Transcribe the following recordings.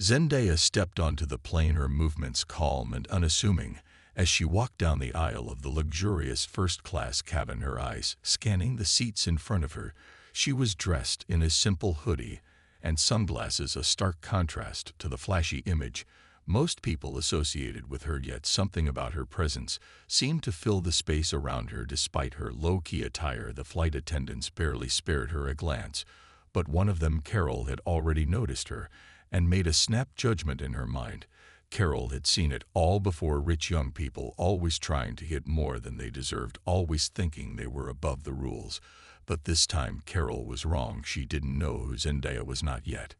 Zendaya stepped onto the plane, her movements calm and unassuming, as she walked down the aisle of the luxurious first-class cabin, her eyes scanning the seats in front of her. She was dressed in a simple hoodie and sunglasses, a stark contrast to the flashy image most people associated with her, yet something about her presence seemed to fill the space around her. Despite her low-key attire, the flight attendants barely spared her a glance, but one of them, Carol, had already noticed her and made a snap judgment in her mind. Carol had seen it all before: rich young people always trying to get more than they deserved, always thinking they were above the rules. But this time Carol was wrong. She didn't know who Zendaya was, not yet.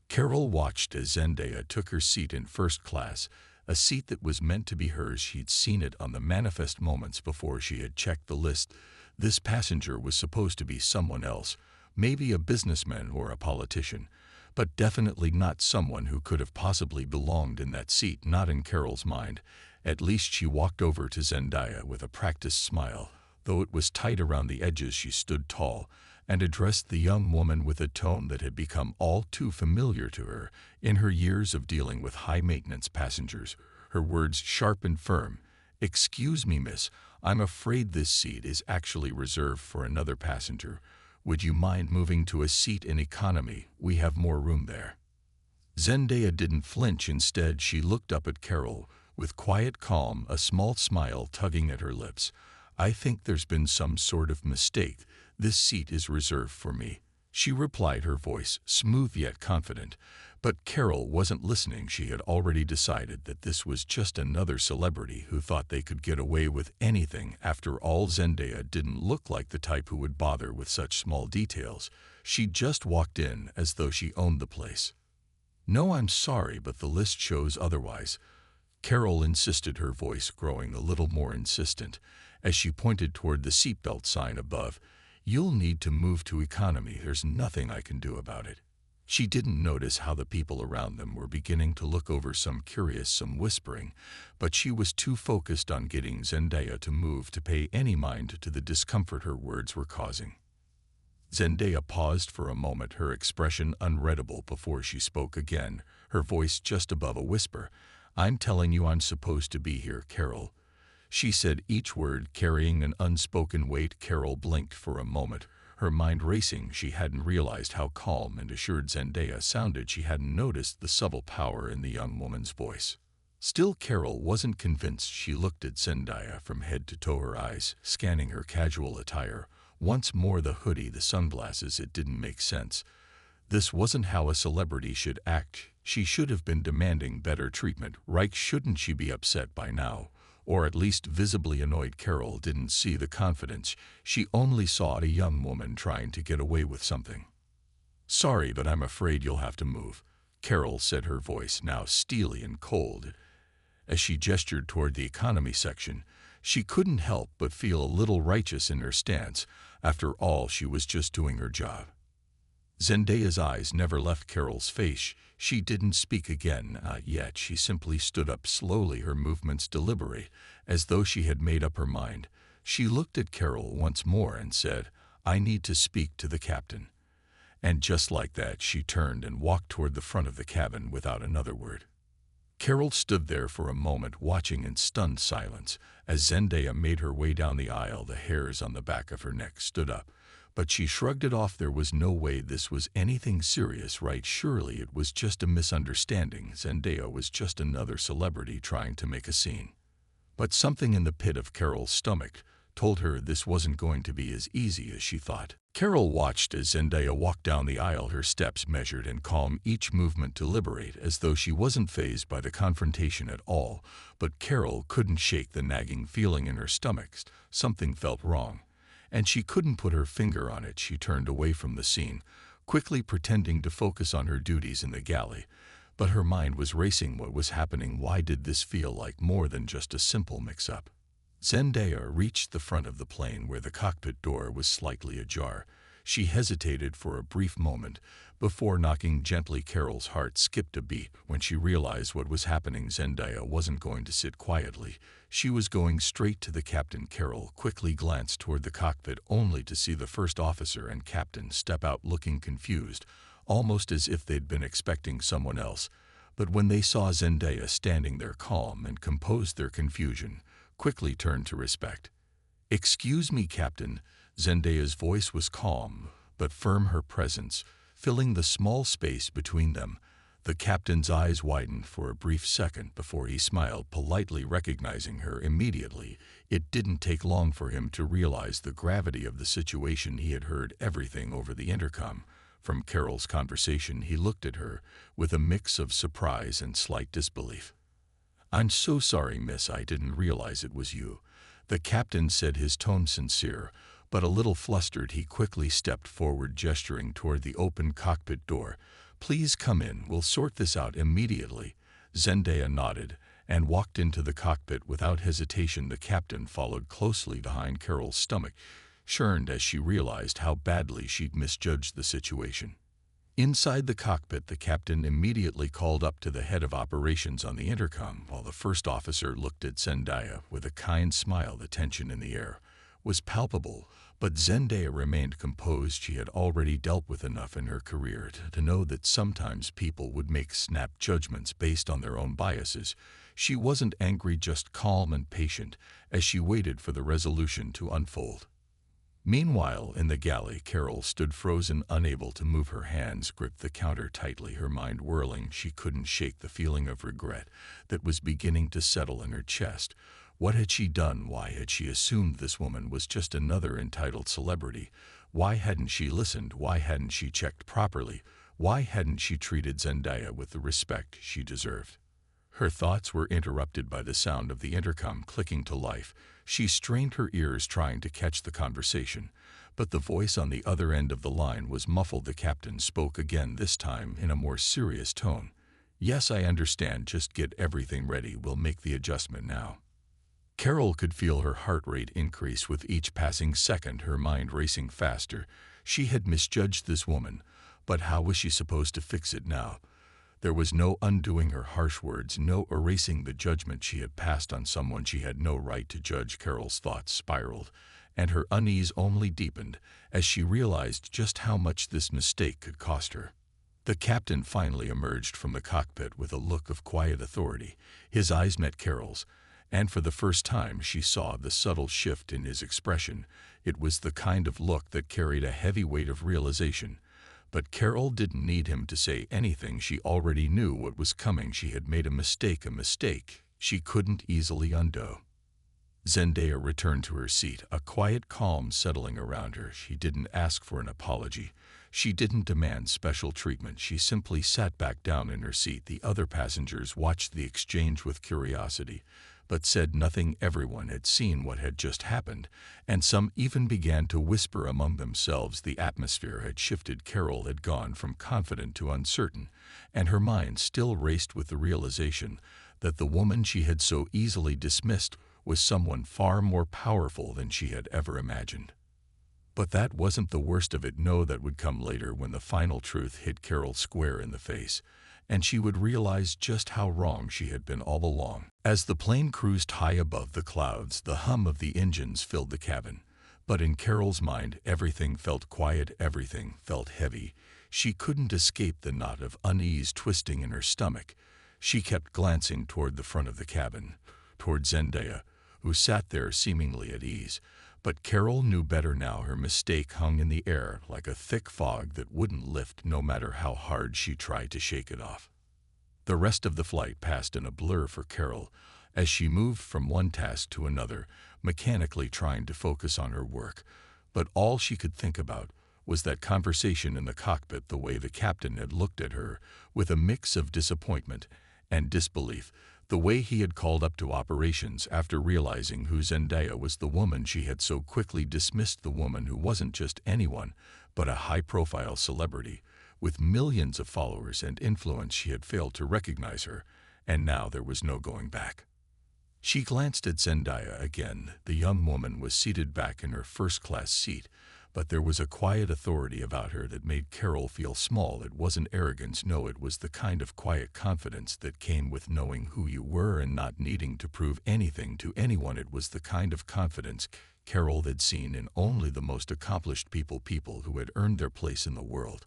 Carol watched as Zendaya took her seat in first class, a seat that was meant to be hers. She'd seen it on the manifest moments before she had checked the list. This passenger was supposed to be someone else, maybe a businessman or a politician, but definitely not someone who could have possibly belonged in that seat, not in Carol's mind. At least she walked over to Zendaya with a practiced smile. Though it was tight around the edges, she stood tall and addressed the young woman with a tone that had become all too familiar to her in her years of dealing with high-maintenance passengers. Her words sharp and firm. "Excuse me, miss, I'm afraid this seat is actually reserved for another passenger. Would you mind moving to a seat in economy? We have more room there." Zendaya didn't flinch. Instead, she looked up at Carol with quiet calm, a small smile tugging at her lips. "I think there's been some sort of mistake. This seat is reserved for me," she replied, her voice smooth yet confident. But Carol wasn't listening. She had already decided that this was just another celebrity who thought they could get away with anything. After all, Zendaya didn't look like the type who would bother with such small details. She just walked in as though she owned the place. "No, I'm sorry, but the list shows otherwise," Carol insisted, her voice growing a little more insistent as she pointed toward the seatbelt sign above. "You'll need to move to economy. There's nothing I can do about it." She didn't notice how the people around them were beginning to look over, some curious, some whispering, but she was too focused on getting Zendaya to move to pay any mind to the discomfort her words were causing. Zendaya paused for a moment, her expression unreadable, before she spoke again, her voice just above a whisper. "I'm telling you, I'm supposed to be here, Carol," she said, each word carrying an unspoken weight. Carol blinked for a moment, her mind racing. She hadn't realized how calm and assured Zendaya sounded. She hadn't noticed the subtle power in the young woman's voice. Still, Carol wasn't convinced. She looked at Zendaya from head to toe, her eyes scanning her casual attire. Once more, the hoodie, the sunglasses. It didn't make sense. This wasn't how a celebrity should act. She should have been demanding better treatment, right? Shouldn't she be upset by now? Or at least visibly annoyed? Carol didn't see the confidence. She only saw a young woman trying to get away with something. "Sorry, but I'm afraid you'll have to move," Carol said, her voice now steely and cold. As she gestured toward the economy section, she couldn't help but feel a little righteous in her stance. After all, she was just doing her job. Zendaya's eyes never left Carol's face. She didn't speak again, not yet. She simply stood up slowly, her movements deliberate, as though she had made up her mind. She looked at Carol once more and said, "I need to speak to the captain." And just like that, she turned and walked toward the front of the cabin without another word. Carol stood there for a moment, watching in stunned silence as Zendaya made her way down the aisle. The hairs on the back of her neck stood up, but she shrugged it off. There was no way this was anything serious, right? Surely it was just a misunderstanding. Zendaya was just another celebrity trying to make a scene. But something in the pit of Carol's stomach told her this wasn't going to be as easy as she thought. Carol watched as Zendaya walked down the aisle, her steps measured and calm, each movement deliberate, as though she wasn't fazed by the confrontation at all. But Carol couldn't shake the nagging feeling in her stomach. Something felt wrong, and she couldn't put her finger on it. She turned away from the scene, quickly pretending to focus on her duties in the galley. But her mind was racing. What was happening? Why did this feel like more than just a simple mix-up? Zendaya reached the front of the plane where the cockpit door was slightly ajar. She hesitated for a brief moment before knocking gently. Carol's heart skipped a beat when she realized what was happening. Zendaya wasn't going to sit quietly. She was going straight to the captain. Carol quickly glanced toward the cockpit, only to see the first officer and captain step out looking confused, almost as if they'd been expecting someone else. But when they saw Zendaya standing there calm and composed, their confusion quickly turned to respect. "Excuse me, Captain." Zendaya's voice was calm but firm, her presence filling the small space between them. The captain's eyes widened for a brief second before he smiled politely, recognizing her immediately. It didn't take long for him to realize the gravity of the situation. He had heard everything over the intercom. From Carol's conversation, he looked at her with a mix of surprise and slight disbelief. "I'm so sorry, miss, I didn't realize it was you," the captain said, his tone sincere, but a little flustered. He quickly stepped forward, gesturing toward the open cockpit door. "Please come in, we'll sort this out immediately." Zendaya nodded and walked into the cockpit without hesitation. The captain followed closely behind. Carol's stomach churned as she realized how badly she'd misjudged the situation. Inside the cockpit, the captain immediately called up to the head of operations on the intercom, while the first officer looked at Zendaya with a kind smile. The tension in the air was palpable, but Zendaya remained composed. She had already dealt with enough in her career to know that sometimes people would make snap judgments based on their own biases. She wasn't angry, just calm and patient as she waited for the resolution to unfold. Meanwhile, in the galley, Carol stood frozen, unable to move. Her hands gripped the counter tightly, her mind whirling. She couldn't shake the feeling of regret that was beginning to settle in her chest. What had she done? Why had she assumed this woman was just another entitled celebrity? Why hadn't she listened? Why hadn't she checked properly? Why hadn't she treated Zendaya with the respect she deserved? Her thoughts were interrupted by the sound of the intercom clicking to life. She strained her ears, trying to catch the conversation, but the voice on the other end of the line was muffled. The captain spoke again, this time in a more serious tone. "Yes, I understand. Just get everything ready. We'll make the adjustment now." Carol could feel her heart rate increase with each passing second, her mind racing faster. She had misjudged this woman, but how was she supposed to fix it now? There was no undoing her harsh words, no erasing the judgment she had passed on someone she had no right to judge. Carol's thoughts spiraled, and her unease only deepened as she realized just how much this mistake could cost her. The captain finally emerged from the cockpit with a look of quiet authority. His eyes met Carol's, and for the first time she saw the subtle shift in his expression. It was the kind of look that carried a heavy weight of realization. But Carol didn't need him to say anything. She already knew what was coming. She had made a mistake she couldn't easily undo. Zendaya returned to her seat, a quiet calm settling around her. She didn't ask for an apology. She didn't demand special treatment. She simply sat back down in her seat. The other passengers watched the exchange with curiosity, but said nothing. Everyone had seen what had just happened, and some even began to whisper among themselves. The atmosphere had shifted. Carol had gone from confident to uncertain, and her mind still raced with the realization that the woman she had so easily dismissed was someone far more powerful than she had ever imagined. But that wasn't the worst of it. No, that would come later, when the final truth hit Carol square in the face, and she would realize just how wrong she had been all along. As the plane cruised high above the clouds, the hum of the engines filled the cabin. But in Carol's mind, everything felt quiet, everything felt heavy. She couldn't escape the knot of unease twisting in her stomach. She kept glancing toward the front of the cabin, toward Zendaya, who sat there seemingly at ease. But Carol knew better now. Her mistake hung in the air like a thick fog that wouldn't lift no matter how hard she tried to shake it off. The rest of the flight passed in a blur for Carol as she moved from one task to another, mechanically trying to focus on her work. But all she could think about was that conversation in the cockpit, the way the captain had looked at her with a mix of disappointment and disbelief, the way he had called up to operations after realizing who Zendaya was, the woman she had so quickly dismissed, the woman who wasn't just anyone, but a high-profile celebrity with millions of followers and influence. She had failed to recognize her, and now there was no going back. She glanced at Zendaya again. The young woman was seated back in her first-class seat, but there was a quiet authority about her that made Carol feel small. It wasn't arrogance, no, it was the kind of quiet confidence that came with knowing who you were and not needing to prove anything to anyone. It was the kind of confidence Carol had seen in only the most accomplished people who had earned their place in the world.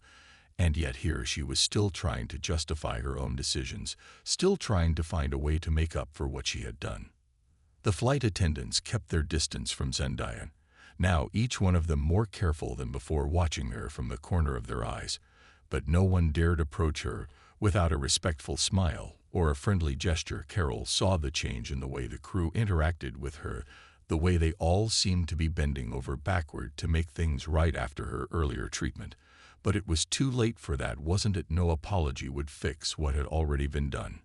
And yet here she was still trying to justify her own decisions, still trying to find a way to make up for what she had done. The flight attendants kept their distance from Zendaya, now each one of them more careful than before, watching her from the corner of their eyes. But no one dared approach her without a respectful smile or a friendly gesture. Carol saw the change in the way the crew interacted with her, the way they all seemed to be bending over backward to make things right after her earlier treatment. But it was too late for that, wasn't it? No apology would fix what had already been done.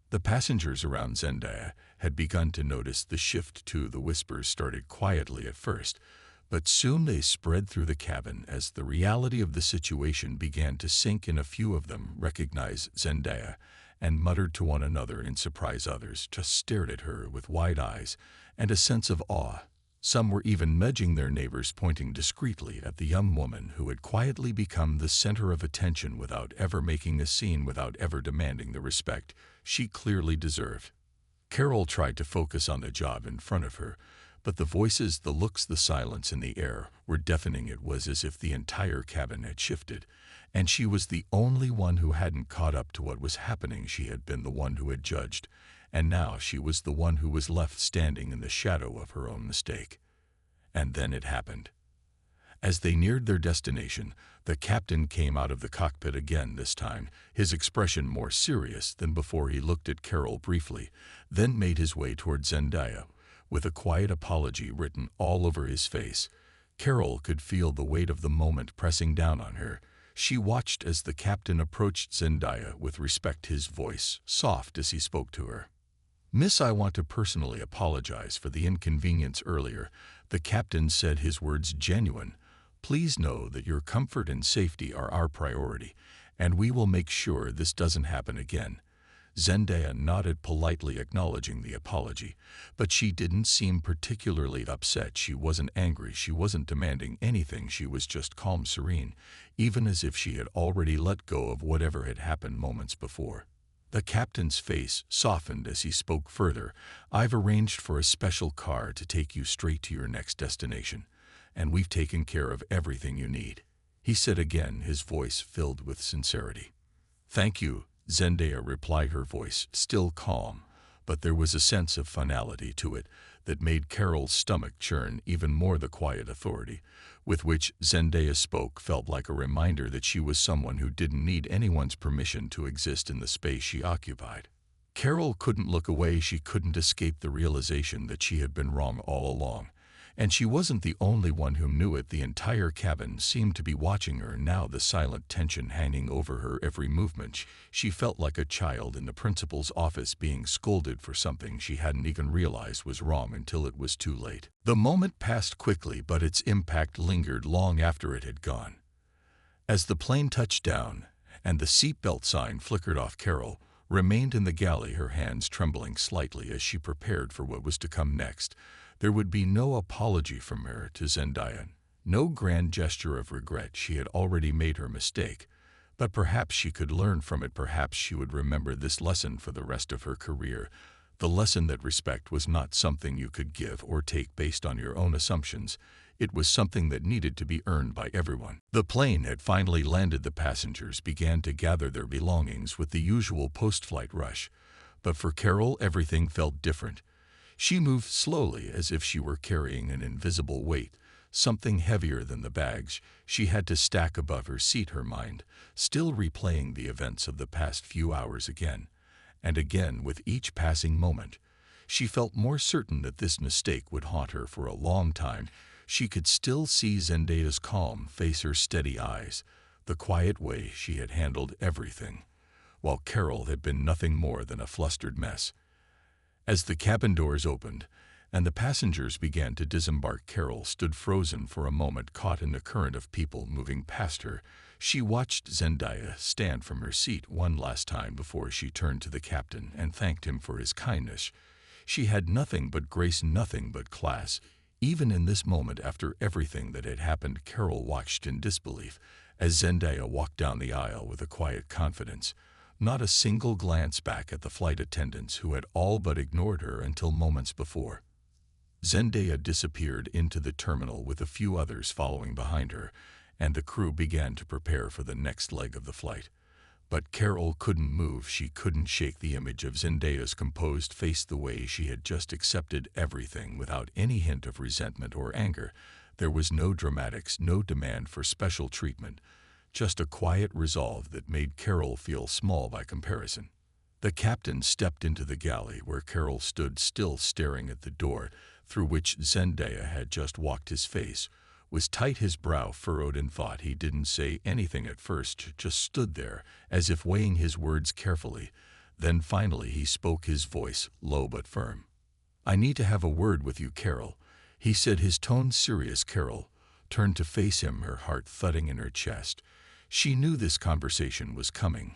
The passengers around Zendaya had begun to notice the shift too. The whispers started quietly at first, but soon they spread through the cabin as the reality of the situation began to sink in. A few of them recognized Zendaya and muttered to one another in surprise. Others just stared at her with wide eyes and a sense of awe. Some were even nudging their neighbors, pointing discreetly at the young woman who had quietly become the center of attention without ever making a scene, without ever demanding the respect she clearly deserved. Carol tried to focus on the job in front of her, but the voices, the looks, the silence in the air were deafening. It was as if the entire cabin had shifted, and she was the only one who hadn't caught up to what was happening. She had been the one who had judged, and now she was the one who was left standing in the shadow of her own mistake. And then it happened. As they neared their destination, the captain came out of the cockpit again, this time his expression more serious than before. He looked at Carol briefly, then made his way toward Zendaya, with a quiet apology written all over his face. Carol could feel the weight of the moment pressing down on her. She watched as the captain approached Zendaya with respect, his voice soft as he spoke to her. "Miss, I want to personally apologize for the inconvenience earlier," the captain said, his words genuine. "Please know that your comfort and safety are our priority, and we will make sure this doesn't happen again." Zendaya nodded politely, acknowledging the apology, but she didn't seem particularly upset. She wasn't angry, she wasn't demanding anything, she was just calm, serene, even as if she had already let go of whatever had happened moments before. The captain's face softened as he spoke further. "I've arranged for a special car to take you straight to your next destination, and we've taken care of everything you need," he said again, his voice filled with sincerity. "Thank you," Zendaya replied, her voice still calm, but there was a sense of finality to it that made Carol's stomach churn even more. The quiet authority with which Zendaya spoke felt like a reminder that she was someone who didn't need anyone's permission to exist in the space she occupied. Carol couldn't look away. She couldn't escape the realization that she had been wrong all along. And she wasn't the only one who knew it. The entire cabin seemed to be watching her now, the silent tension hanging over her every movement. She felt like a child in the principal's office being scolded for something she hadn't even realized was wrong until it was too late. The moment passed quickly, but its impact lingered long after it had gone. As the plane touched down and the seatbelt sign flickered off, Carol remained in the galley, her hands trembling slightly as she prepared for what was to come next. There would be no apology from her to Zendaya, no grand gesture of regret. She had already made her mistake, but perhaps she could learn from it. Perhaps she would remember this lesson for the rest of her career, the lesson that respect was not something you could give or take based on your own assumptions. It was something that needed to be earned by everyone. The plane had finally landed. The passengers began to gather their belongings with the usual post-flight rush, but for Carol everything felt different. She moved slowly, as if she were carrying an invisible weight, something heavier than the bags she had to stack above her seat, her mind still replaying the events of the past few hours again and again. With each passing moment, she felt more certain that this mistake would haunt her for a long time. She could still see Zendaya's calm face, her steady eyes, the quiet way she had handled everything, while Carol had been nothing more than a flustered mess. As the cabin doors opened and the passengers began to disembark, Carol stood frozen for a moment, caught in the current of people moving past her. She watched Zendaya stand from her seat one last time before she turned to the captain and thanked him for his kindness. She had nothing but grace, nothing but class. Even in this moment, after everything that had happened, Carol watched in disbelief as Zendaya walked down the aisle with a quiet confidence. Not a single glance back at the flight attendants who had all but ignored her until moments before. Zendaya disappeared into the terminal with a few others following behind her, and the crew began to prepare for the next leg of the flight. But Carol couldn't move. She couldn't shake the image of Zendaya's composed face, the way she had just accepted everything without any hint of resentment or anger. There was no dramatics, no demand for special treatment, just a quiet resolve that made Carol feel small by comparison. The captain stepped into the galley where Carol stood still, staring at the door through which Zendaya had just walked. His face was tight, his brow furrowed in thought. He didn't say anything at first, just stood there, as if weighing his words carefully. Then finally he spoke, his voice low but firm. "I need to have a word with you, Carol," he said, his tone serious. Carol turned to face him, her heart thudding in her chest. She knew this conversation was coming,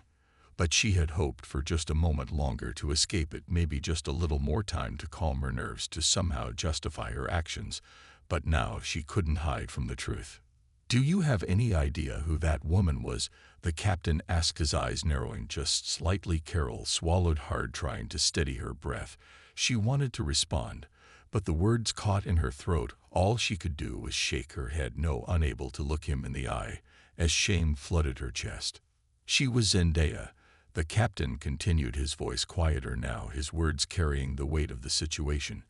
but she had hoped for just a moment longer to escape it, maybe just a little more time to calm her nerves, to somehow justify her actions. But now she couldn't hide from the truth. "Do you have any idea who that woman was?" the captain asked, his eyes narrowing just slightly. Carol swallowed hard, trying to steady her breath. She wanted to respond, but the words caught in her throat. All she could do was shake her head no, unable to look him in the eye, as shame flooded her chest. "She was Zendaya," the captain continued, his voice quieter now, his words carrying the weight of the situation.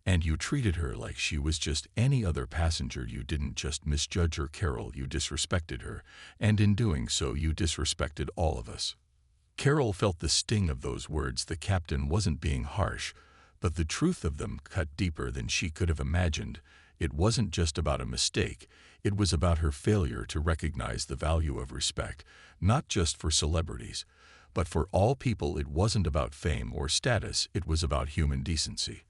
"And you treated her like she was just any other passenger. You didn't just misjudge her, Carol, you disrespected her, and in doing so you disrespected all of us." Carol felt the sting of those words. The captain wasn't being harsh, but the truth of them cut deeper than she could have imagined. It wasn't just about a mistake, it was about her failure to recognize the value of respect, not just for celebrities, but for all people. It wasn't about fame or status, it was about human decency.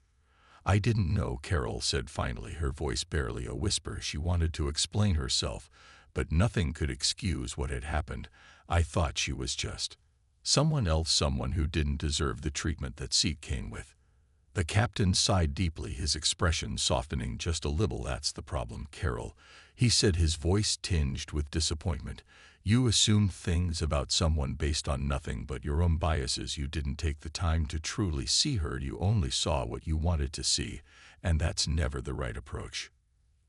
"I didn't know," Carol said finally, her voice barely a whisper. She wanted to explain herself, but nothing could excuse what had happened. "I thought she was just someone else, someone who didn't deserve the treatment that seat came with." The captain sighed deeply, his expression softening just a little. "That's the problem, Carol," he said, his voice tinged with disappointment. "You assumed things about someone based on nothing but your own biases. You didn't take the time to truly see her. You only saw what you wanted to see, and that's never the right approach."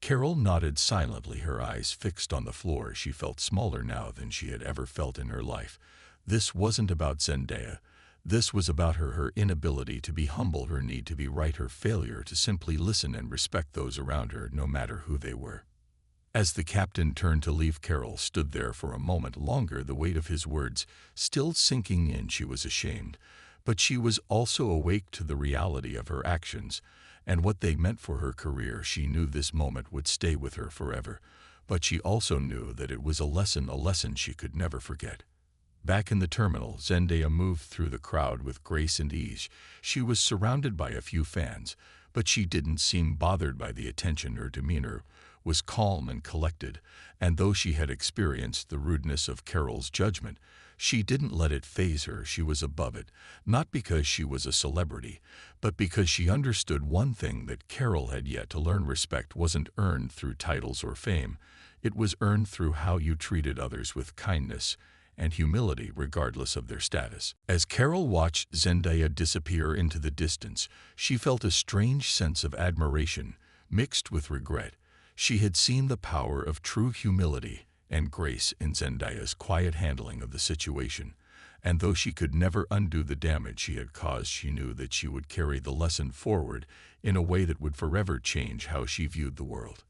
Carol nodded silently, her eyes fixed on the floor. She felt smaller now than she had ever felt in her life. This wasn't about Zendaya. This was about her inability to be humble, her need to be right, her failure to simply listen and respect those around her, no matter who they were. As the captain turned to leave, Carol stood there for a moment longer, the weight of his words still sinking in. She was ashamed, but she was also awake to the reality of her actions and what they meant for her career. She knew this moment would stay with her forever, but she also knew that it was a lesson she could never forget. Back in the terminal, Zendaya moved through the crowd with grace and ease. She was surrounded by a few fans, but she didn't seem bothered by the attention. Her demeanor was calm and collected, and though she had experienced the rudeness of Carol's judgment, she didn't let it faze her. She was above it, not because she was a celebrity, but because she understood one thing that Carol had yet to learn: respect wasn't earned through titles or fame. It was earned through how you treated others with kindness and humility, regardless of their status. As Carol watched Zendaya disappear into the distance, she felt a strange sense of admiration mixed with regret. She had seen the power of true humility and grace in Zendaya's quiet handling of the situation, and though she could never undo the damage she had caused, she knew that she would carry the lesson forward in a way that would forever change how she viewed the world.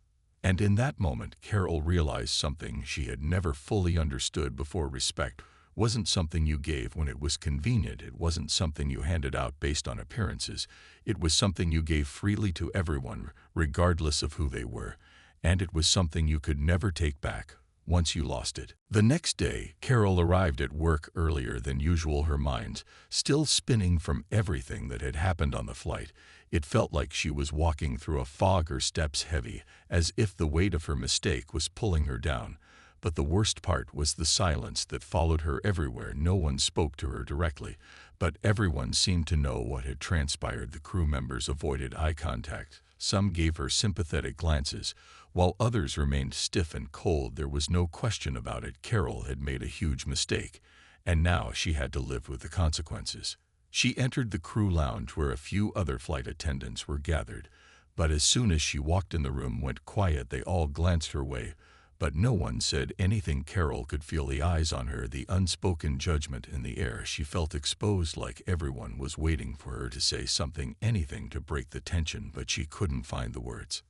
And in that moment, Carol realized something she had never fully understood before. Respect wasn't something you gave when it was convenient. It wasn't something you handed out based on appearances. It was something you gave freely to everyone, regardless of who they were. And it was something you could never take back once you lost it. The next day, Carol arrived at work earlier than usual, her mind still spinning from everything that had happened on the flight. It felt like she was walking through a fog, her steps heavy, as if the weight of her mistake was pulling her down. But the worst part was the silence that followed her everywhere. No one spoke to her directly, but everyone seemed to know what had transpired. The crew members avoided eye contact. Some gave her sympathetic glances, while others remained stiff and cold. There was no question about it. Carol had made a huge mistake, and now she had to live with the consequences. She entered the crew lounge where a few other flight attendants were gathered, but as soon as she walked in, the room went quiet. They all glanced her way, But no one said anything. Carol could feel the eyes on her, the unspoken judgment in the air. She felt exposed, like everyone was waiting for her to say something, anything to break the tension, but she couldn't find the words.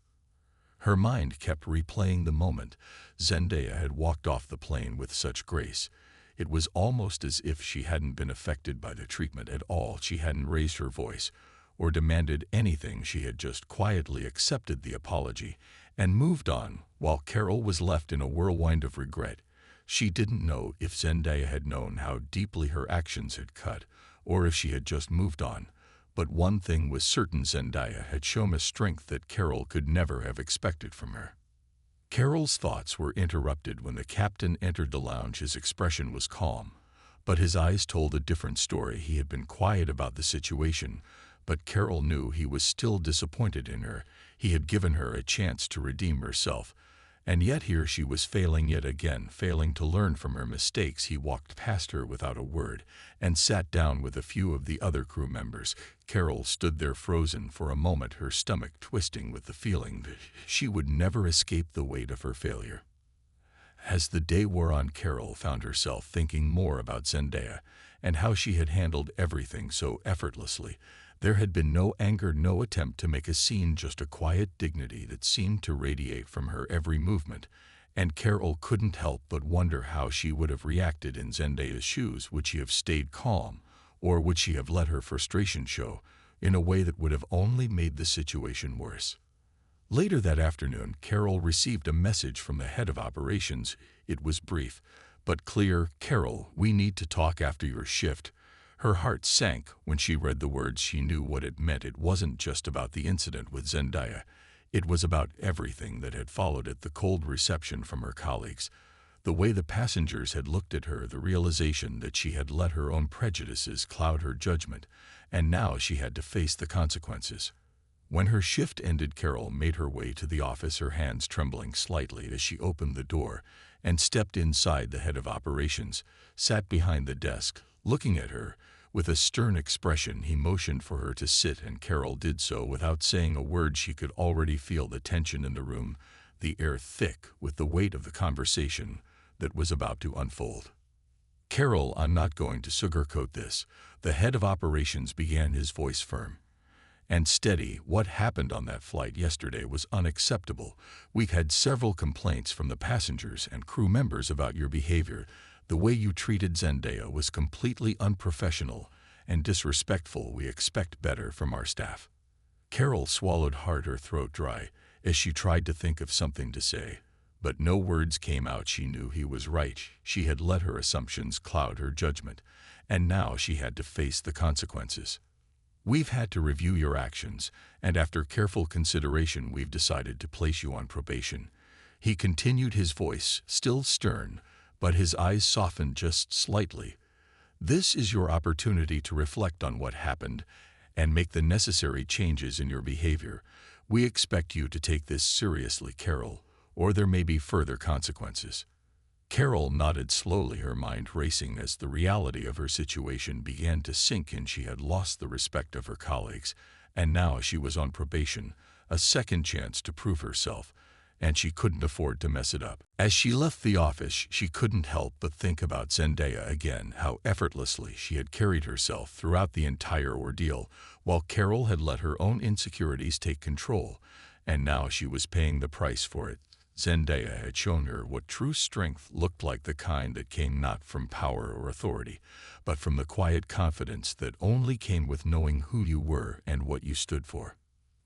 Her mind kept replaying the moment Zendaya had walked off the plane with such grace. It was almost as if she hadn't been affected by the treatment at all. She hadn't raised her voice or demanded anything. She had just quietly accepted the apology and moved on, while Carol was left in a whirlwind of regret. She didn't know if Zendaya had known how deeply her actions had cut, or if she had just moved on. But one thing was certain: Zendaya had shown a strength that Carol could never have expected from her. Carol's thoughts were interrupted when the captain entered the lounge. His expression was calm, but his eyes told a different story. He had been quiet about the situation, but Carol knew he was still disappointed in her. He had given her a chance to redeem herself, and yet here she was failing yet again, failing to learn from her mistakes. He walked past her without a word and sat down with a few of the other crew members. Carol stood there frozen for a moment, her stomach twisting with the feeling that she would never escape the weight of her failure. As the day wore on, Carol found herself thinking more about Zendaya and how she had handled everything so effortlessly. There had been no anger, no attempt to make a scene, just a quiet dignity that seemed to radiate from her every movement, and Carol couldn't help but wonder how she would have reacted in Zendaya's shoes. Would she have stayed calm, or would she have let her frustration show in a way that would have only made the situation worse? Later that afternoon, Carol received a message from the head of operations. It was brief, but clear. "Carol, we need to talk after your shift." Her heart sank when she read the words. She knew what it meant. It wasn't just about the incident with Zendaya. It was about everything that had followed it: the cold reception from her colleagues, the way the passengers had looked at her, the realization that she had let her own prejudices cloud her judgment, and now she had to face the consequences. When her shift ended, Carol made her way to the office, her hands trembling slightly as she opened the door and stepped inside. The head of operations sat behind the desk, looking at her with a stern expression. He motioned for her to sit, and Carol did so without saying a word. She could already feel the tension in the room, the air thick with the weight of the conversation that was about to unfold. "Carol, I'm not going to sugarcoat this," the head of operations began, his voice firm and steady. "What happened on that flight yesterday was unacceptable. We've had several complaints from the passengers and crew members about your behavior. The way you treated Zendaya was completely unprofessional and disrespectful. We expect better from our staff." Carol swallowed hard, her throat dry, as she tried to think of something to say, but no words came out. She knew he was right. She had let her assumptions cloud her judgment, and now she had to face the consequences. "We've had to review your actions, and after careful consideration, we've decided to place you on probation." He continued, his voice still stern, but his eyes softened just slightly. "This is your opportunity to reflect on what happened and make the necessary changes in your behavior. We expect you to take this seriously, Carol, or there may be further consequences." Carol nodded slowly, her mind racing as the reality of her situation began to sink in. She had lost the respect of her colleagues, and now she was on probation, a second chance to prove herself, and she couldn't afford to mess it up. As she left the office, she couldn't help but think about Zendaya again, how effortlessly she had carried herself throughout the entire ordeal, while Carol had let her own insecurities take control, and now she was paying the price for it. Zendaya had shown her what true strength looked like, the kind that came not from power or authority, but from the quiet confidence that only came with knowing who you were and what you stood for.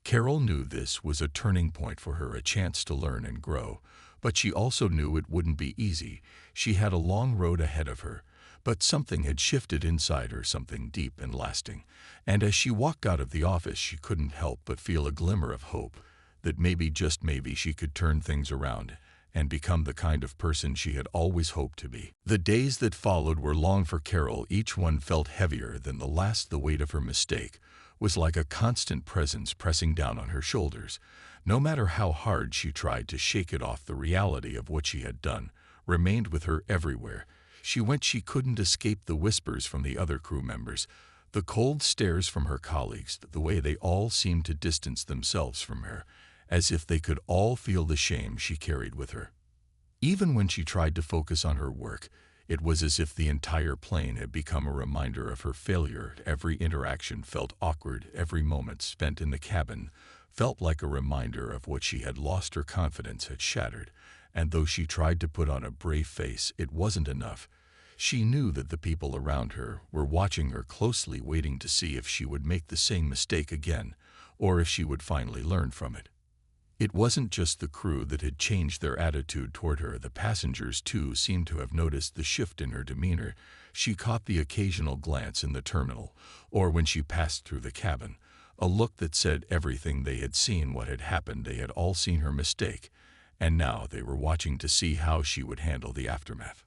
Carol knew this was a turning point for her, a chance to learn and grow, but she also knew it wouldn't be easy. She had a long road ahead of her, but something had shifted inside her, something deep and lasting, and as she walked out of the office, she couldn't help but feel a glimmer of hope that maybe, just maybe, she could turn things around and become the kind of person she had always hoped to be. The days that followed were long for Carol. Each one felt heavier than the last. The weight of her mistake was like a constant presence pressing down on her shoulders. No matter how hard she tried to shake it off, the reality of what she had done remained with her everywhere she went. She couldn't escape the whispers from the other crew members, the cold stares from her colleagues, the way they all seemed to distance themselves from her, as if they could all feel the shame she carried with her. Even when she tried to focus on her work, it was as if the entire plane had become a reminder of her failure. Every interaction felt awkward. Every moment spent in the cabin felt like a reminder of what she had lost. Her confidence had shattered, and though she tried to put on a brave face, it wasn't enough. She knew that the people around her were watching her closely, waiting to see if she would make the same mistake again, or if she would finally learn from it. It wasn't just the crew that had changed their attitude toward her. The passengers, too, seemed to have noticed the shift in her demeanor. She caught the occasional glance in the terminal, or when she passed through the cabin, a look that said everything. They had seen what had happened. They had all seen her mistake, and now they were watching to see how she would handle the aftermath.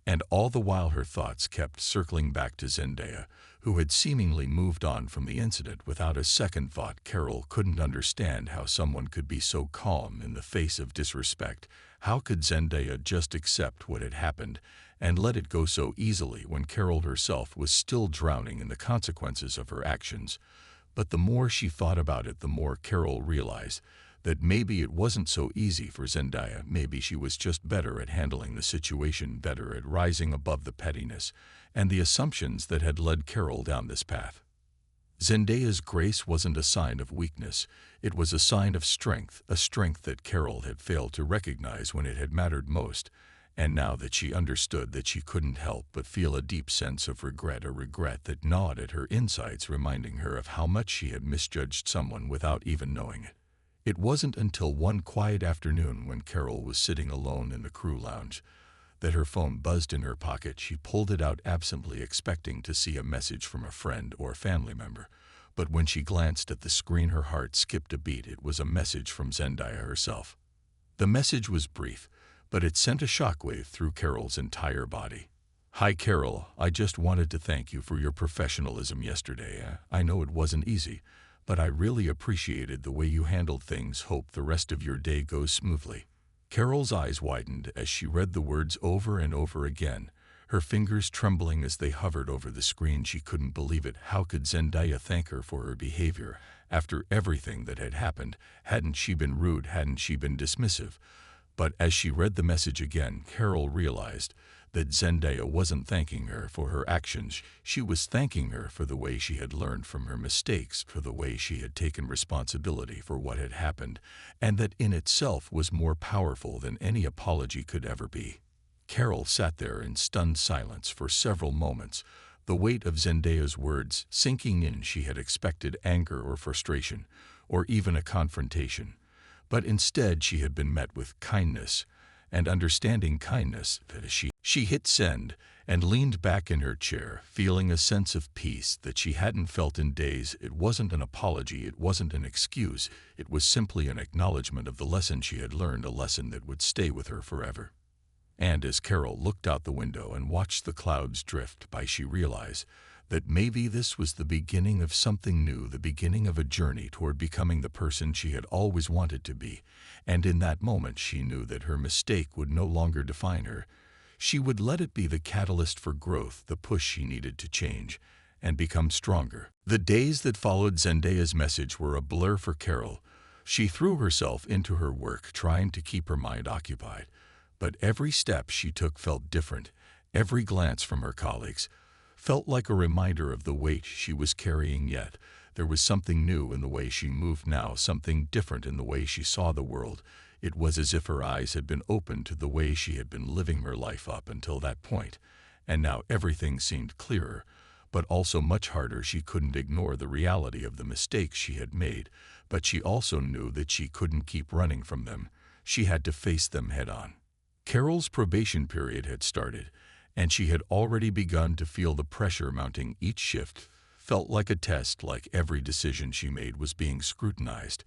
And all the while her thoughts kept circling back to Zendaya, who had seemingly moved on from the incident without a second thought. Carol couldn't understand how someone could be so calm in the face of disrespect. How could Zendaya just accept what had happened and let it go so easily when Carol herself was still drowning in the consequences of her actions? But the more she thought about it, the more Carol realized that maybe it wasn't so easy for Zendaya. Maybe she was just better at handling the situation, better at rising above the pettiness and the assumptions that had led Carol down this path. Zendaya's grace wasn't a sign of weakness. It was a sign of strength, a strength that Carol had failed to recognize when it had mattered most. And now that she understood that, she couldn't help but feel a deep sense of regret, a regret that gnawed at her insides, reminding her of how much she had misjudged someone without even knowing it. It wasn't until one quiet afternoon, when Carol was sitting alone in the crew lounge, that her phone buzzed in her pocket. She pulled it out absently, expecting to see a message from a friend or family member. But when she glanced at the screen, her heart skipped a beat. It was a message from Zendaya herself. The message was brief, but it sent a shockwave through Carol's entire body. "Hi Carol, I just wanted to thank you for your professionalism yesterday. I know it wasn't easy, but I really appreciated the way you handled things. Hope the rest of your day goes smoothly." Carol's eyes widened as she read the words over and over again, her fingers trembling as they hovered over the screen. She couldn't believe it. How could Zendaya thank her for her behavior after everything that had happened? Hadn't she been rude? Hadn't she been dismissive? But as she read the message again, Carol realized that Zendaya wasn't thanking her for her actions. She was thanking her for the way she had learned from her mistakes, for the way she had taken responsibility for what had happened, and that in itself was more powerful than any apology could ever be. Carol sat there in stunned silence for several moments, the weight of Zendaya's words sinking in. She had expected anger or frustration, or even a confrontation, but instead she had been met with kindness and understanding. Kindness. She hit send and leaned back in her chair, feeling a sense of peace that she hadn't felt in days. It wasn't an apology, it wasn't an excuse, it was simply an acknowledgement of the lesson she had learned, a lesson that would stay with her forever. And as Carol looked out the window and watched the clouds drift by, she realized that maybe this was the beginning of something new, the beginning of a journey toward becoming the person she had always wanted to be. And in that moment, she knew that her mistake would no longer define her. She would let it be the catalyst for growth, the push she needed to change and become stronger. The days that followed Zendaya's message were a blur for Carol. She threw herself into her work, trying to keep her mind occupied. But every step she took felt different. Every glance from her colleagues felt like a reminder of the weight she was carrying. Yet there was something new in the way she moved now, something different in the way she saw the world. It was as if her eyes had been opened to the way she had been living her life up until that point, and now everything seemed clearer, but also much harder. She couldn't ignore the reality of the mistakes she had made, but she also knew that she couldn't keep running from them. She had to face them head on. Carol's probation period had started, and she had already begun to feel the pressure mounting. Each shift felt like a test, like every decision she made was being scrutinized.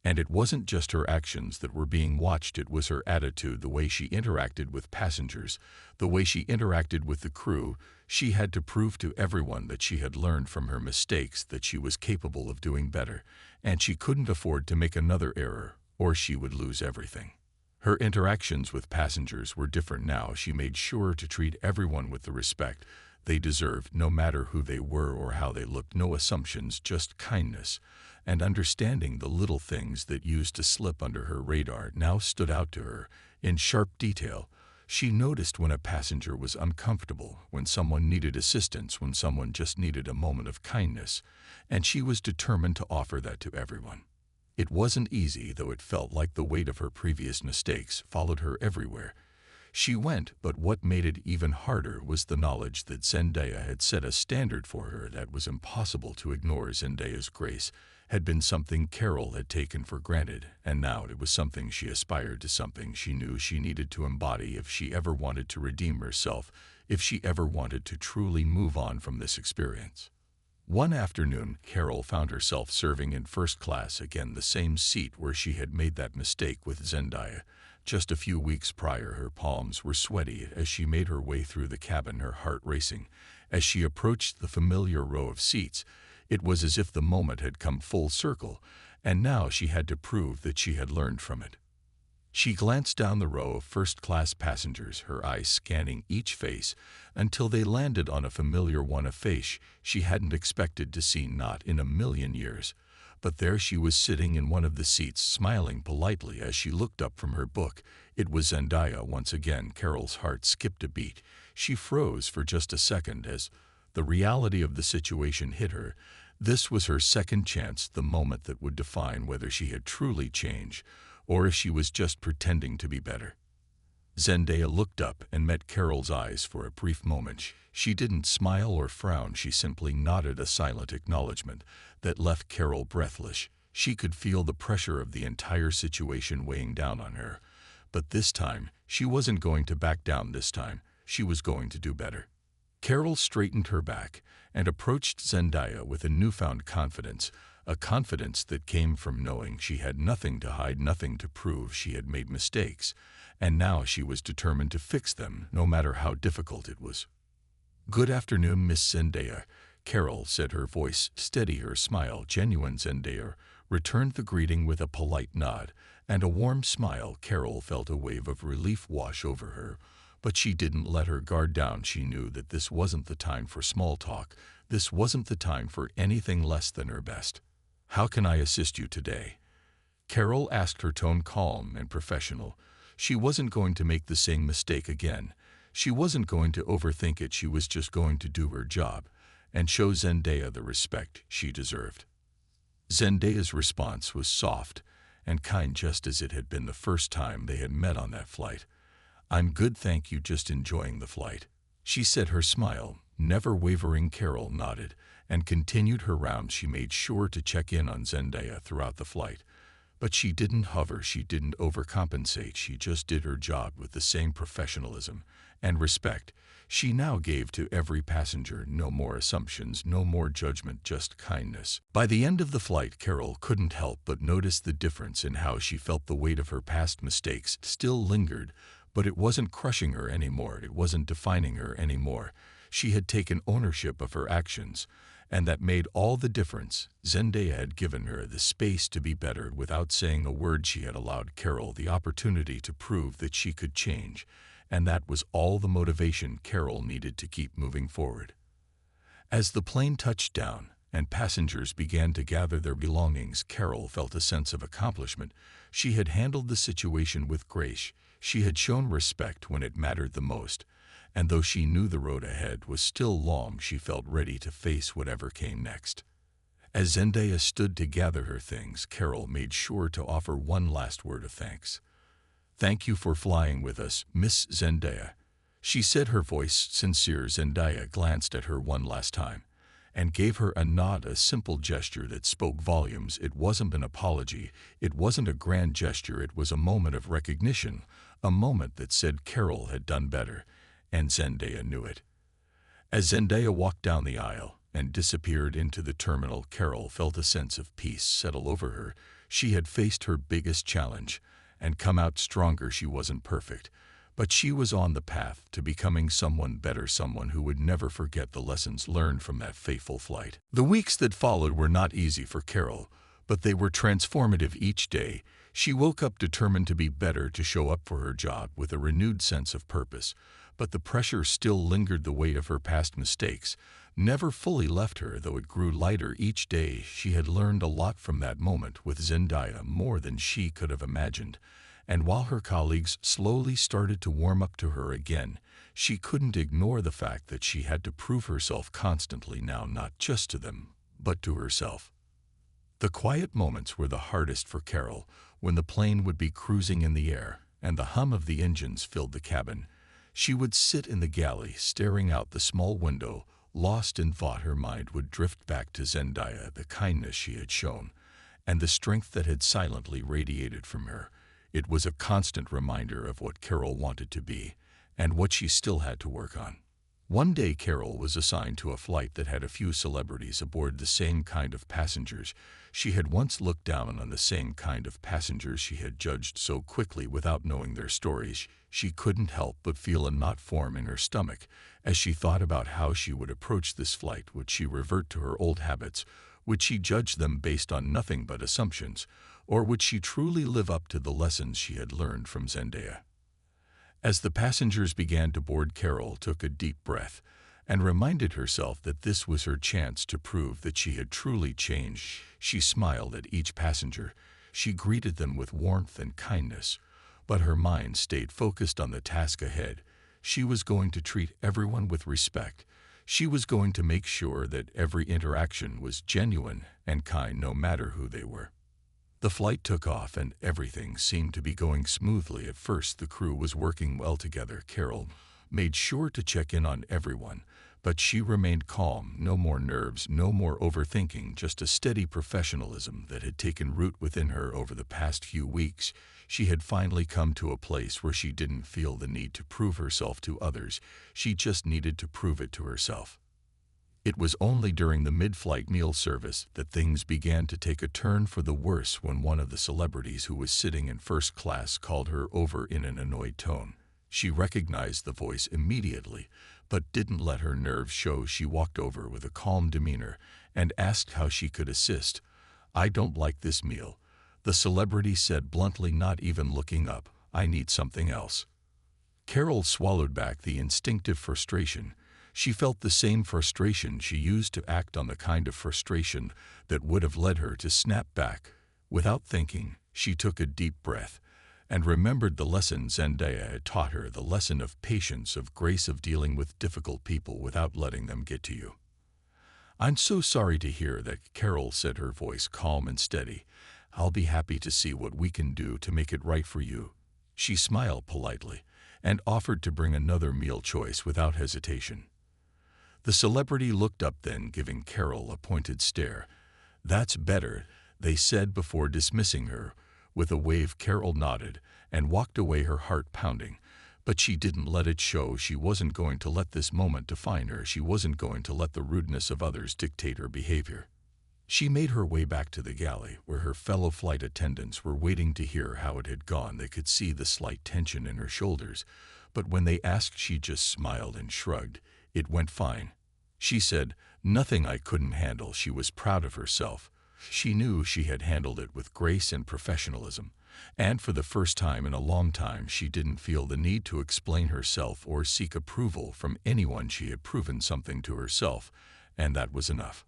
And it wasn't just her actions that were being watched, it was her attitude, the way she interacted with passengers, the way she interacted with the crew. She had to prove to everyone that she had learned from her mistakes, that she was capable of doing better, and she couldn't afford to make another error, or she would lose everything. Her interactions with passengers were different now. She made sure to treat everyone with the respect they deserved, no matter who they were or how they looked. No assumptions, just kindness and understanding. The little things that used to slip under her radar now stood out to her In sharp detail, she noticed when a passenger was uncomfortable, when someone needed assistance, when someone just needed a moment of kindness, and she was determined to offer that to everyone. It wasn't easy, though it felt like the weight of her previous mistakes followed her everywhere. She went, but what made it even harder was the knowledge that Zendaya had set a standard for her that was impossible to ignore. Zendaya's grace had been something Carol had taken for granted, and now it was something she aspired to, something she knew she needed to embody if she ever wanted to redeem herself, if she ever wanted to truly move on from this experience. One afternoon, Carol found herself serving in first class again, the same seat where she had made that mistake with Zendaya. Just a few weeks prior, her palms were sweaty as she made her way through the cabin, her heart racing. As she approached the familiar row of seats, it was as if the moment had come full circle, and now she had to prove that she had learned from it. She glanced down the row of first-class passengers, her eyes scanning each face until they landed on a familiar one, a face she hadn't expected to see, not in a million years. But there she was, sitting in one of the seats, smiling politely as she looked up from her book. It was Zendaya once again. Carol's heart skipped a beat. She froze for just a second as the reality of the situation hit her. This was her second chance, the moment that would define whether she had truly changed or if she was just pretending to be better. Zendaya looked up and met Carol's eyes for a brief moment. She didn't smile or frown, she simply nodded, a silent acknowledgement that left Carol breathless. She could feel the pressure of the entire situation weighing down on her. But this time, she wasn't going to back down. This time, she was going to do better. Carol straightened her back and approached Zendaya with a newfound confidence, a confidence that came from knowing she had nothing to hide, nothing to prove. She had made mistakes, and now she was determined to fix them, no matter how difficult it was. "Good afternoon, Miss Zendaya," Carol said, her voice steady, her smile genuine. Zendaya returned the greeting with a polite nod and a warm smile. Carol felt a wave of relief wash over her, but she didn't let her guard down. She knew that this wasn't the time for small talk. This wasn't the time for anything less than her best. "How can I assist you today?" Carol asked, her tone calm and professional. She wasn't going to make the same mistake again. She wasn't going to overthink it. She was just going to do her job and show Zendaya the respect she deserved. Zendaya's response was soft and kind, just as it had been the first time they had met on that flight. "I'm good, thank you, just enjoying the flight," she said, her smile never wavering. Carol nodded and continued her rounds. She made sure to check in on Zendaya throughout the flight. But she didn't hover, she didn't overcompensate. She just did her job with the same professionalism and respect she now gave to every passenger. No more assumptions, no more judgment, just kindness. By the end of the flight, Carol couldn't help but notice the difference in how she felt. The weight of her past mistakes still lingered, but it wasn't crushing her anymore. It wasn't defining her anymore. She had taken ownership of her actions, and that made all the difference. Zendaya had given her the space to be better. Without saying a word, she had allowed Carol the opportunity to prove that she could change, and that was all the motivation Carol needed to keep moving forward. As the plane touched down and passengers began to gather their belongings, Carol felt a sense of accomplishment. She had handled the situation with grace. She had shown respect when it mattered the most. And though she knew the road ahead was still long, she felt ready to face whatever came next. As Zendaya stood to gather her things, Carol made sure to offer one last word of thanks. "Thank you for flying with us, Miss Zendaya," she said, her voice sincere. Zendaya glanced at her one last time and gave her a nod, a simple gesture that spoke volumes. It wasn't an apology, it wasn't a grand gesture, it was a moment of recognition, a moment that said Carol had done better. And Zendaya knew it. As Zendaya walked down the aisle and disappeared into the terminal, Carol felt a sense of peace settle over her. She had faced her biggest challenge and come out stronger. She wasn't perfect, but she was on the path to becoming someone better, someone who would never forget the lessons learned from that fateful flight. The weeks that followed were not easy for Carol, but they were transformative. Each day, she woke up determined to be better, to show up for her job with a renewed sense of purpose. But the pressure still lingered. The weight of her past mistakes never fully left her, though it grew lighter each day. She had learned a lot from that moment with Zendaya, more than she could have imagined. And while her colleagues slowly started to warm up to her again, she couldn't ignore the fact that she had to prove herself constantly now, not just to them, but to herself. The quiet moments were the hardest for Carol, when the plane would be cruising in the air and the hum of the engines filled the cabin. She would sit in the galley, staring out the small window, lost in thought. Her mind would drift back to Zendaya, the kindness she had shown, and the strength that had silently radiated from her. It was a constant reminder of what Carol wanted to be, and what she still had to work on. One day Carol was assigned to a flight that had a few celebrities aboard, the same kind of passengers. She had once looked down on the same kind of passengers she had judged so quickly without knowing their stories. She couldn't help but feel a knot form in her stomach as she thought about how she would approach this flight. Would she revert to her old habits? Would she judge them based on nothing but assumptions? Or would she truly live up to the lessons she had learned from Zendaya? As the passengers began to board, Carol took a deep breath and reminded herself that this was her chance to prove that she had truly changed. She smiled at each passenger. She greeted them with warmth and kindness, but her mind stayed focused on the task ahead. She was going to treat everyone with respect. She was going to make sure that every interaction was genuine and kind, no matter who they were. The flight took off and everything seemed to be going smoothly at first. The crew was working well together. Carol made sure to check in on everyone, but she remained calm. No more nerves, no more overthinking, just a steady professionalism that had taken root within her over the past few weeks. She had finally come to a place where she didn't feel the need to prove herself to others. She just needed to prove it to herself. It was only during the mid-flight meal service that things began to take a turn for the worse, when one of the celebrities who was sitting in first class called her over in an annoyed tone. She recognized the voice immediately, but didn't let her nerves show. She walked over with a calm demeanor and asked how she could assist. "I don't like this meal," the celebrity said bluntly, not even looking up. "I need something else." Carol swallowed back the instinctive frustration. She felt the same frustration she used to act on, the kind of frustration that would have led her to snap back. Without thinking, she took a deep breath and remembered the lesson Zendaya had taught her, the lesson of patience, of grace, of dealing with difficult people without letting them get to you. "I'm so sorry to hear that," Carol said, her voice calm and steady. "I'll be happy to see what we can do to make it right for you." She smiled politely and offered to bring another meal choice without hesitation. The celebrity looked up, then giving Carol a pointed stare. "That's better," they said before dismissing her. With a wave, Carol nodded and walked away, her heart pounding. But she didn't let it show. She wasn't going to let this moment define her. She wasn't going to let the rudeness of others dictate her behavior. She made her way back to the galley, where her fellow flight attendants were waiting to hear how it had gone. They could see the slight tension in her shoulders, but when they asked, she just smiled and shrugged. "It went fine," she said. "Nothing I couldn't handle." She was proud of herself. She knew she had handled it with grace and professionalism, and for the first time in a long time she didn't feel the need to explain herself or seek approval from anyone. She had proven something to herself, and that was enough.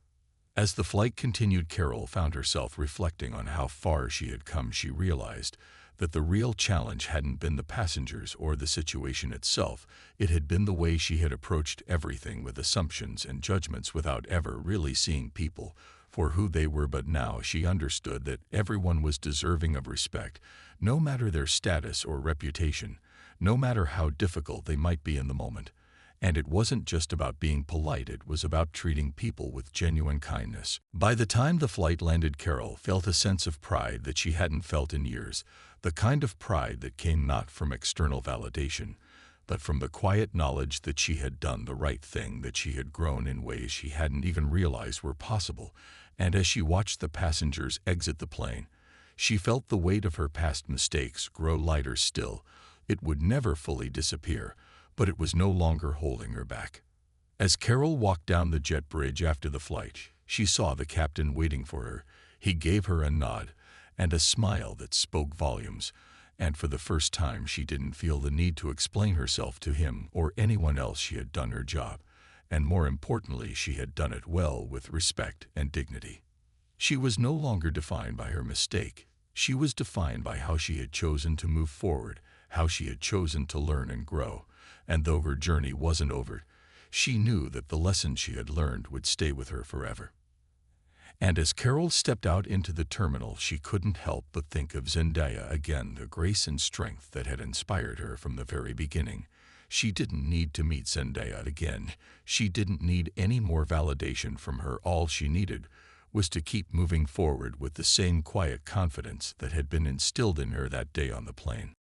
As the flight continued, Carol found herself reflecting on how far she had come. She realized that the real challenge hadn't been the passengers or the situation itself. It had been the way she had approached everything, with assumptions and judgments, without ever really seeing people for who they were. But now she understood that everyone was deserving of respect, no matter their status or reputation, no matter how difficult they might be in the moment. And it wasn't just about being polite, it was about treating people with genuine kindness. By the time the flight landed, Carol felt a sense of pride that she hadn't felt in years, the kind of pride that came not from external validation, but from the quiet knowledge that she had done the right thing, that she had grown in ways she hadn't even realized were possible. And as she watched the passengers exit the plane, she felt the weight of her past mistakes grow lighter still. It would never fully disappear, but it was no longer holding her back. As Carol walked down the jet bridge after the flight, she saw the captain waiting for her. He gave her a nod and a smile that spoke volumes, and for the first time she didn't feel the need to explain herself to him or anyone else. She had done her job, and more importantly, she had done it well, with respect and dignity. She was no longer defined by her mistake. She was defined by how she had chosen to move forward, how she had chosen to learn and grow, and though her journey wasn't over, she knew that the lessons she had learned would stay with her forever. And as Carol stepped out into the terminal, she couldn't help but think of Zendaya again, the grace and strength that had inspired her from the very beginning. She didn't need to meet Zendaya again. She didn't need any more validation from her. All she needed was to keep moving forward with the same quiet confidence that had been instilled in her that day on the plane.